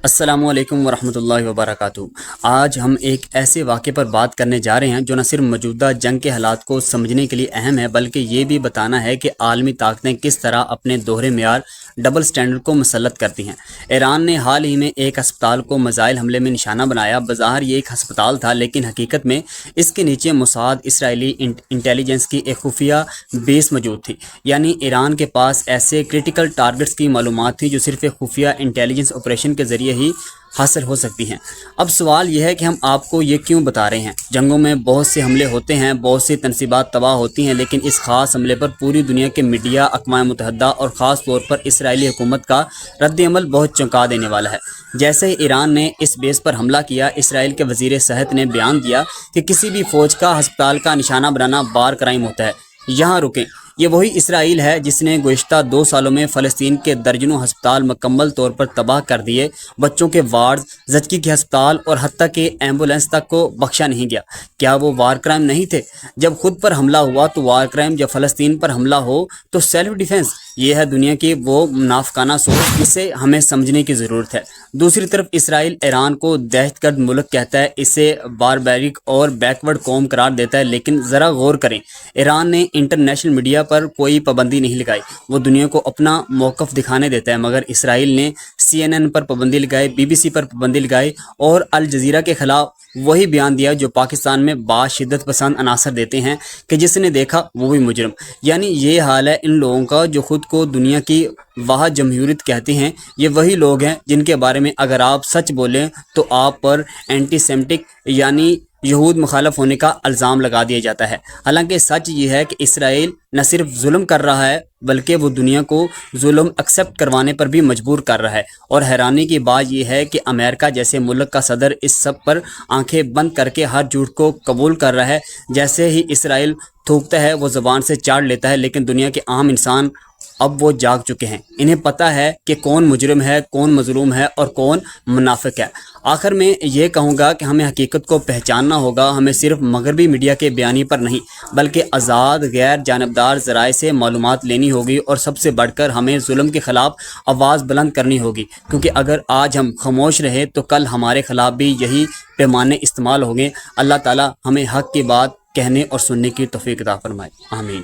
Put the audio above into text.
السلام علیکم ورحمۃ اللہ وبرکاتہ۔ آج ہم ایک ایسے واقعے پر بات کرنے جا رہے ہیں جو نہ صرف موجودہ جنگ کے حالات کو سمجھنے کے لیے اہم ہے بلکہ یہ بھی بتانا ہے کہ عالمی طاقتیں کس طرح اپنے دوہرے معیار ڈبل سٹینڈرڈ کو مسلط کرتی ہیں۔ ایران نے حال ہی میں ایک ہسپتال کو میزائل حملے میں نشانہ بنایا۔ بظاہر یہ ایک ہسپتال تھا لیکن حقیقت میں اس کے نیچے موساد اسرائیلی انٹیلیجنس کی ایک خفیہ بیس موجود تھی۔ یعنی ایران کے پاس ایسے کرٹیکل ٹارگٹس کی معلومات تھی جو صرف ایک خفیہ انٹیلیجنس آپریشن کے ذریعے ہی حاصل ہو سکتی ہیں۔ اب سوال یہ ہے کہ ہم آپ کو یہ کیوں بتا رہے ہیں؟ جنگوں میں بہت سے حملے ہوتے ہیں، بہت سی تنصیبات تباہ ہوتی ہیں، لیکن اس خاص حملے پر پوری دنیا کے میڈیا، اقوام متحدہ اور خاص طور پر اسرائیلی حکومت کا رد عمل بہت چونکا دینے والا ہے۔ جیسے ہی ایران نے اس بیس پر حملہ کیا، اسرائیل کے وزیر صحت نے بیان دیا کہ کسی بھی فوج کا ہسپتال کا نشانہ بنانا بار کرائم ہوتا ہے۔ یہاں رکیں، یہ وہی اسرائیل ہے جس نے گزشتہ 2 سالوں میں فلسطین کے درجنوں ہسپتال مکمل طور پر تباہ کر دیے، بچوں کے وارڈز، زچگی کے ہسپتال اور حتیٰ کہ ایمبولینس تک کو بخشا نہیں گیا۔ کیا وہ وار کرائم نہیں تھے؟ جب خود پر حملہ ہوا تو وار کرائم، جب فلسطین پر حملہ ہو تو سیلف ڈیفنس۔ یہ ہے دنیا کی وہ منافقانہ سوچ، اسے ہمیں سمجھنے کی ضرورت ہے۔ دوسری طرف اسرائیل ایران کو دہشت گرد ملک کہتا ہے، اسے باربیرک اور بیکورڈ قوم قرار دیتا ہے، لیکن ذرا غور کریں، ایران نے انٹرنیشنل میڈیا پر کوئی پابندی نہیں لگائی، وہ دنیا کو اپنا موقف دکھانے دیتا ہے، مگر اسرائیل نے CNN پر پابندی لگائی، BBC پر پابندی لگائی اور الجزیرہ کے خلاف وہی بیان دیا جو پاکستان میں بعض شدت پسند عناصر دیتے ہیں کہ جس نے دیکھا وہ بھی مجرم۔ یعنی یہ حال ہے ان لوگوں کا جو خود کو دنیا کی واحد جمہوریت کہتے ہیں۔ یہ وہی لوگ ہیں جن کے بارے میں اگر آپ سچ بولیں تو آپ پر اینٹی سیمٹک یعنی یہود مخالف ہونے کا الزام لگا دیا جاتا ہے۔ حالانکہ سچ یہ ہے کہ اسرائیل نہ صرف ظلم کر رہا ہے بلکہ وہ دنیا کو ظلم ایکسیپٹ کروانے پر بھی مجبور کر رہا ہے۔ اور حیرانی کی بات یہ ہے کہ امریکہ جیسے ملک کا صدر اس سب پر آنکھیں بند کر کے ہر جھوٹ کو قبول کر رہا ہے۔ جیسے ہی اسرائیل تھوکتا ہے وہ زبان سے چاڑ لیتا ہے، لیکن دنیا کے عام انسان اب وہ جاگ چکے ہیں، انہیں پتہ ہے کہ کون مجرم ہے، کون مظلوم ہے اور کون منافق ہے۔ آخر میں یہ کہوں گا کہ ہمیں حقیقت کو پہچاننا ہوگا، ہمیں صرف مغربی میڈیا کے بیانی پر نہیں بلکہ آزاد غیر جانبدار ذرائع سے معلومات لینی ہوگی، اور سب سے بڑھ کر ہمیں ظلم کے خلاف آواز بلند کرنی ہوگی، کیونکہ اگر آج ہم خاموش رہے تو کل ہمارے خلاف بھی یہی پیمانے استعمال ہوں گے۔ اللہ تعالی ہمیں حق کی بات کہنے اور سننے کی توفیق عطا فرمائے، آمین۔